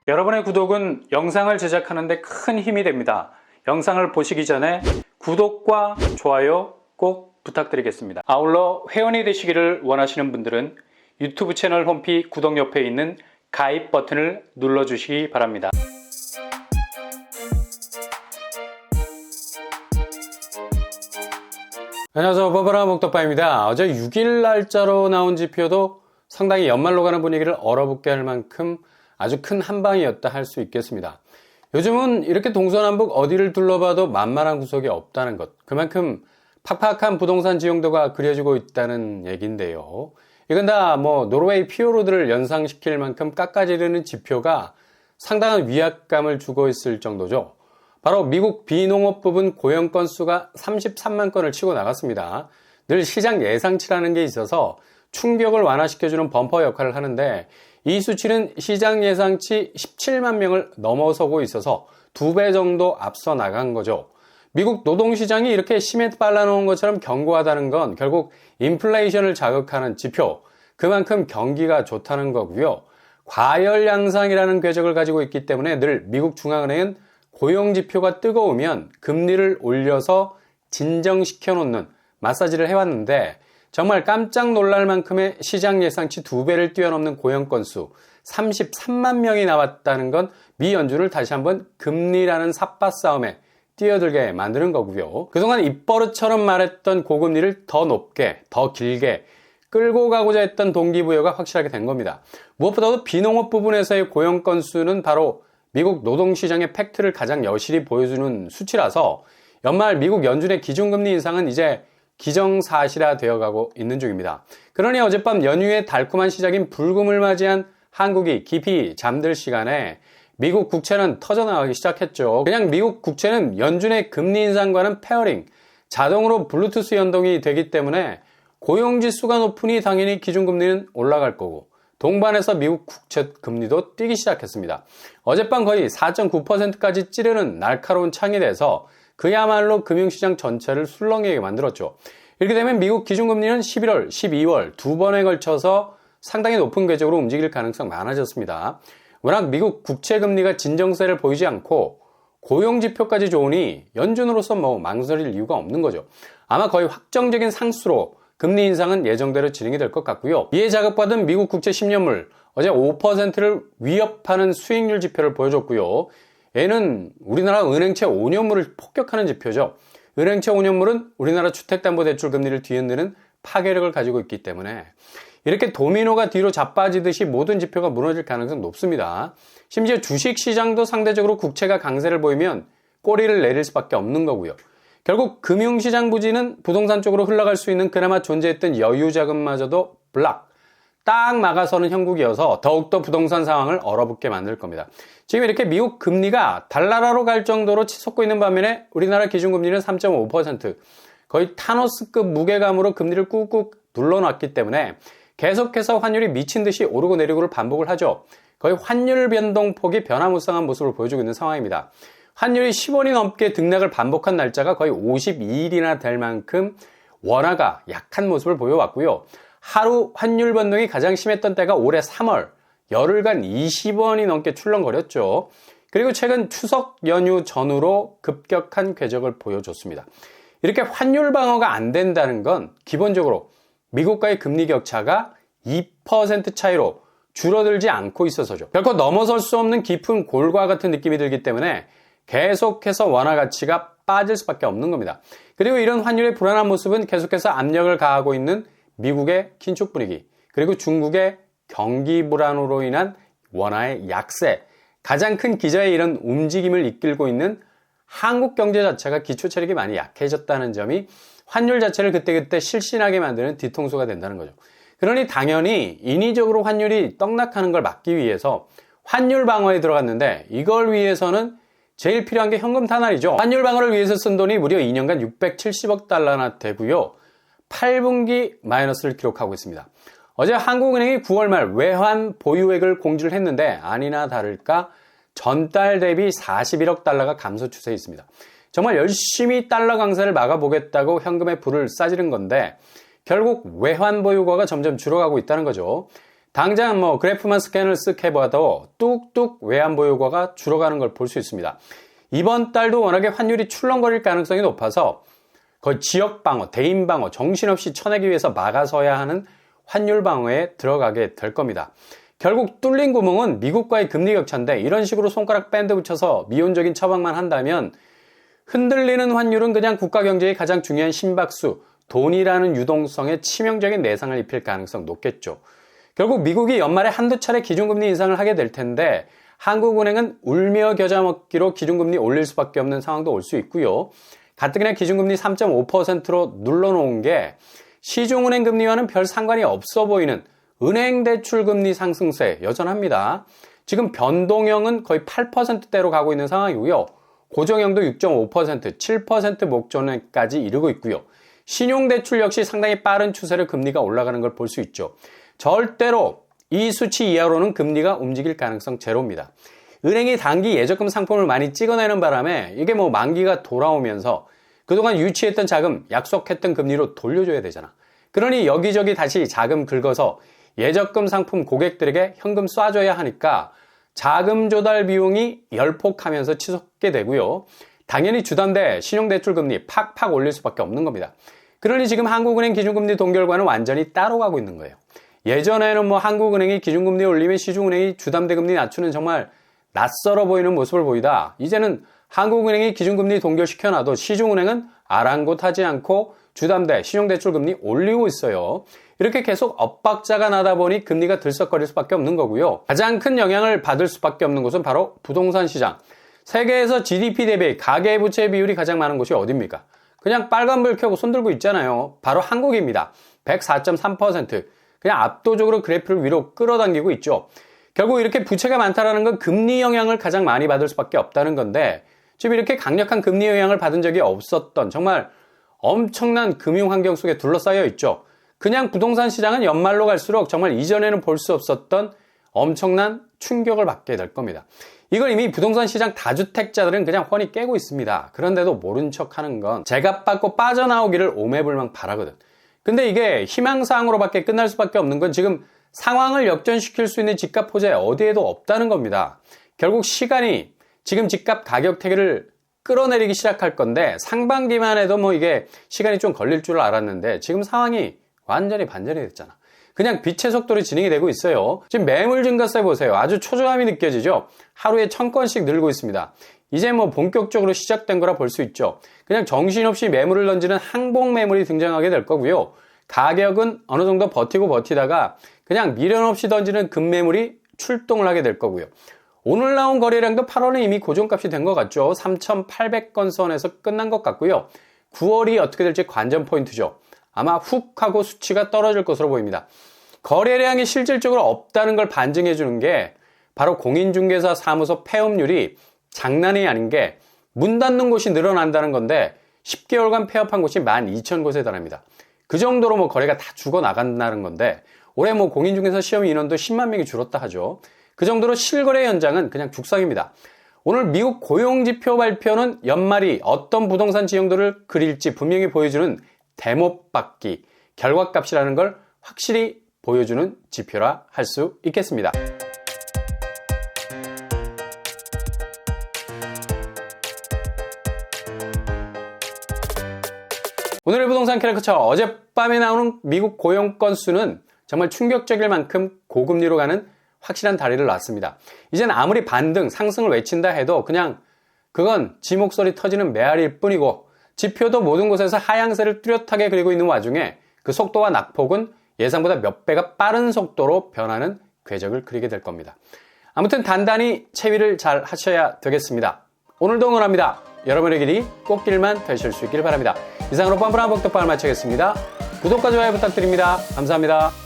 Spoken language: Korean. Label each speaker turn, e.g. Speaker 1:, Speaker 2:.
Speaker 1: 여러분의 구독은 영상을 제작하는 데 큰 힘이 됩니다. 영상을 보시기 전에 구독과 좋아요 꼭 부탁드리겠습니다. 아울러 회원이 되시기를 원하시는 분들은 유튜브 채널 홈피 구독 옆에 있는 가입 버튼을 눌러주시기 바랍니다. 안녕하세요. 버버라 목덕바입니다. 어제 6일 날짜로 나온 지표도 상당히 연말로 가는 분위기를 얼어붙게 할 만큼 아주 큰 한방이었다 할 수 있겠습니다. 요즘은 이렇게 동서남북 어디를 둘러봐도 만만한 구석이 없다는 것, 그만큼 팍팍한 부동산 지형도가 그려지고 있다는 얘기인데요. 이건 다 노르웨이 피오르들을 연상시킬 만큼 깎아지르는 지표가 상당한 위압감을 주고 있을 정도죠. 바로 미국 비농업 부분 고용 건수가 33만 건을 치고 나갔습니다. 늘 시장 예상치라는 게 있어서 충격을 완화시켜주는 범퍼 역할을 하는데, 이 수치는 시장 예상치 17만 명을 넘어서고 있어서 2배 정도 앞서 나간 거죠. 미국 노동시장이 이렇게 시멘트 발라놓은 것처럼 견고하다는 건 결국 인플레이션을 자극하는 지표, 그만큼 경기가 좋다는 거고요. 과열양상이라는 궤적을 가지고 있기 때문에 늘 미국 중앙은행은 고용지표가 뜨거우면 금리를 올려서 진정시켜 놓는 마사지를 해왔는데, 정말 깜짝 놀랄 만큼의 시장 예상치 2배를 뛰어넘는 고용 건수 33만 명이 나왔다는 건 미 연준을 다시 한번 금리라는 삿바 싸움에 뛰어들게 만드는 거고요. 그동안 입버릇처럼 말했던 고금리를 더 높게, 더 길게 끌고 가고자 했던 동기부여가 확실하게 된 겁니다. 무엇보다도 비농업 부분에서의 고용 건수는 바로 미국 노동시장의 팩트를 가장 여실히 보여주는 수치라서 연말 미국 연준의 기준금리 인상은 이제 기정사실화 되어가고 있는 중입니다. 그러니 어젯밤 연휴의 달콤한 시작인 불금을 맞이한 한국이 깊이 잠들 시간에 미국 국채는 터져나가기 시작했죠. 그냥 미국 국채는 연준의 금리 인상과는 페어링, 자동으로 블루투스 연동이 되기 때문에 고용지수가 높으니 당연히 기준금리는 올라갈 거고, 동반해서 미국 국채 금리도 뛰기 시작했습니다. 어젯밤 거의 4.9%까지 찌르는 날카로운 창이 돼서 그야말로 금융시장 전체를 술렁이게 만들었죠. 이렇게 되면 미국 기준금리는 11월, 12월 두 번에 걸쳐서 상당히 높은 궤적으로 움직일 가능성이 많아졌습니다. 워낙 미국 국채금리가 진정세를 보이지 않고 고용지표까지 좋으니 연준으로서 망설일 이유가 없는 거죠. 아마 거의 확정적인 상수로 금리 인상은 예정대로 진행이 될 것 같고요. 이에 자극받은 미국 국채 10년물 어제 5%를 위협하는 수익률 지표를 보여줬고요. 얘는 우리나라 은행채 5년물을 폭격하는 지표죠. 은행채 5년물은 우리나라 주택담보대출 금리를 뒤흔드는 파괴력을 가지고 있기 때문에 이렇게 도미노가 뒤로 자빠지듯이 모든 지표가 무너질 가능성이 높습니다. 심지어 주식시장도 상대적으로 국채가 강세를 보이면 꼬리를 내릴 수밖에 없는 거고요. 결국 금융시장 부진은 부동산 쪽으로 흘러갈 수 있는 그나마 존재했던 여유 자금마저도 딱 막아서는 형국이어서 더욱더 부동산 상황을 얼어붙게 만들 겁니다. 지금 이렇게 미국 금리가 달나라로 갈 정도로 치솟고 있는 반면에 우리나라 기준금리는 3.5%, 거의 타노스급 무게감으로 금리를 꾹꾹 눌러놨기 때문에 계속해서 환율이 미친 듯이 오르고 내리고를 반복을 하죠. 거의 환율 변동폭이 변화무쌍한 모습을 보여주고 있는 상황입니다. 환율이 10원이 넘게 등락을 반복한 날짜가 거의 52일이나 될 만큼 원화가 약한 모습을 보여왔고요. 하루 환율 변동이 가장 심했던 때가 올해 3월, 열흘간 20원이 넘게 출렁거렸죠. 그리고 최근 추석 연휴 전후로 급격한 궤적을 보여줬습니다. 이렇게 환율 방어가 안 된다는 건 기본적으로 미국과의 금리 격차가 2% 차이로 줄어들지 않고 있어서죠. 결코 넘어설 수 없는 깊은 골과 같은 느낌이 들기 때문에 계속해서 원화 가치가 빠질 수밖에 없는 겁니다. 그리고 이런 환율의 불안한 모습은 계속해서 압력을 가하고 있는 미국의 긴축 분위기, 그리고 중국의 경기 불안으로 인한 원화의 약세, 가장 큰 기저에 이런 움직임을 이끌고 있는 한국 경제 자체가 기초 체력이 많이 약해졌다는 점이 환율 자체를 그때그때 실신하게 만드는 뒤통수가 된다는 거죠. 그러니 당연히 인위적으로 환율이 떡락하는 걸 막기 위해서 환율 방어에 들어갔는데, 이걸 위해서는 제일 필요한 게 현금 탄환이죠. 환율 방어를 위해서 쓴 돈이 무려 2년간 670억 달러나 되고요. 8분기 마이너스를 기록하고 있습니다. 어제 한국은행이 9월 말 외환 보유액을 공지를 했는데 아니나 다를까 전달 대비 41억 달러가 감소 추세에 있습니다. 정말 열심히 달러 강세를 막아보겠다고 현금에 불을 싸지른 건데 결국 외환 보유고가 점점 줄어가고 있다는 거죠. 당장 뭐 그래프만 스캔을 쓱 해봐도 뚝뚝 외환보유 효과가 줄어가는 걸 볼 수 있습니다. 이번 달도 워낙에 환율이 출렁거릴 가능성이 높아서 거의 지역 방어, 대인 방어, 정신없이 쳐내기 위해서 막아서야 하는 환율 방어에 들어가게 될 겁니다. 결국 뚫린 구멍은 미국과의 금리 격차인데 이런 식으로 손가락 밴드 붙여서 미온적인 처방만 한다면 흔들리는 환율은 그냥 국가 경제의 가장 중요한 심박수, 돈이라는 유동성에 치명적인 내상을 입힐 가능성 높겠죠. 결국 미국이 연말에 한두 차례 기준금리 인상을 하게 될 텐데 한국은행은 울며 겨자 먹기로 기준금리 올릴 수밖에 없는 상황도 올 수 있고요. 가뜩이나 기준금리 3.5%로 눌러놓은 게 시중은행 금리와는 별 상관이 없어 보이는 은행대출금리 상승세 여전합니다. 지금 변동형은 거의 8%대로 가고 있는 상황이고요. 고정형도 6.5%, 7% 목전에까지 이르고 있고요. 신용대출 역시 상당히 빠른 추세로 금리가 올라가는 걸 볼 수 있죠. 절대로 이 수치 이하로는 금리가 움직일 가능성 제로입니다. 은행이 단기 예적금 상품을 많이 찍어내는 바람에 이게 뭐 만기가 돌아오면서 그동안 유치했던 자금, 약속했던 금리로 돌려줘야 되잖아. 그러니 여기저기 다시 자금 긁어서 예적금 상품 고객들에게 현금 쏴줘야 하니까 자금 조달 비용이 열폭하면서 치솟게 되고요. 당연히 주담대 신용대출 금리 팍팍 올릴 수밖에 없는 겁니다. 그러니 지금 한국은행 기준금리 동결과는 완전히 따로 가고 있는 거예요. 예전에는 뭐 한국은행이 기준금리 올리면 시중은행이 주담대 금리 낮추는 정말 낯설어 보이는 모습을 보이다. 이제는 한국은행이 기준금리 동결시켜놔도 시중은행은 아랑곳하지 않고 주담대 신용대출 금리 올리고 있어요. 이렇게 계속 엇박자가 나다 보니 금리가 들썩거릴 수밖에 없는 거고요. 가장 큰 영향을 받을 수밖에 없는 곳은 바로 부동산 시장. 세계에서 GDP 대비 가계부채 비율이 가장 많은 곳이 어디입니까? 그냥 빨간불 켜고 손들고 있잖아요. 바로 한국입니다. 104.3%. 그냥 압도적으로 그래프를 위로 끌어당기고 있죠. 결국 이렇게 부채가 많다는 건 금리 영향을 가장 많이 받을 수밖에 없다는 건데 지금 이렇게 강력한 금리 영향을 받은 적이 없었던 정말 엄청난 금융 환경 속에 둘러싸여 있죠. 그냥 부동산 시장은 연말로 갈수록 정말 이전에는 볼 수 없었던 엄청난 충격을 받게 될 겁니다. 이걸 이미 부동산 시장 다주택자들은 그냥 훤히 깨고 있습니다. 그런데도 모른 척하는 건 제값받고 빠져나오기를 오매불망 바라거든. 근데 이게 희망사항으로밖에 끝날 수밖에 없는 건 지금 상황을 역전시킬 수 있는 집값 호재 어디에도 없다는 겁니다. 결국 시간이 지금 집값 가격 태계를 끌어내리기 시작할 건데 상반기만 해도 뭐 이게 시간이 좀 걸릴 줄 알았는데 지금 상황이 완전히 반전이 됐잖아. 그냥 빛의 속도로 진행이 되고 있어요. 지금 매물 증가세 보세요. 아주 초조함이 느껴지죠. 하루에 1000건씩 늘고 있습니다. 이제 뭐 본격적으로 시작된 거라 볼 수 있죠. 그냥 정신없이 매물을 던지는 항복 매물이 등장하게 될 거고요. 가격은 어느 정도 버티다가 그냥 미련 없이 던지는 급매물이 출동을 하게 될 거고요. 오늘 나온 거래량도 8월에 이미 고정값이 된 것 같죠. 3,800건 선에서 끝난 것 같고요. 9월이 어떻게 될지 관전 포인트죠. 아마 훅 하고 수치가 떨어질 것으로 보입니다. 거래량이 실질적으로 없다는 걸 반증해 주는 게 바로 공인중개사 사무소 폐업률이 장난이 아닌 게 문 닫는 곳이 늘어난다는 건데 10개월간 폐업한 곳이 12,000곳에 달합니다. 그 정도로 뭐 거래가 다 죽어나간다는 건데 올해 뭐 공인중개사 시험 인원도 10만 명이 줄었다 하죠. 그 정도로 실거래 현장은 그냥 죽상입니다. 오늘 미국 고용지표 발표는 연말이 어떤 부동산 지형들을 그릴지 분명히 보여주는 대못받기 결과값이라는 걸 확실히 보여주는 지표라 할 수 있겠습니다. 오늘의 부동산 캐릭터처 어젯밤에 나오는 미국 고용 건수는 정말 충격적일 만큼 고금리로 가는 확실한 다리를 놨습니다. 이젠 아무리 반등, 상승을 외친다 해도 그냥 그건 지 목소리 터지는 메아리일 뿐이고 지표도 모든 곳에서 하향세를 뚜렷하게 그리고 있는 와중에 그 속도와 낙폭은 예상보다 몇 배가 빠른 속도로 변하는 궤적을 그리게 될 겁니다. 아무튼 단단히 채비를 잘 하셔야 되겠습니다. 오늘도 응원합니다. 여러분의 길이 꽃길만 되실 수 있기를 바랍니다. 이상으로 뻔뻔한 복덕방을 마치겠습니다. 구독과 좋아요 부탁드립니다. 감사합니다.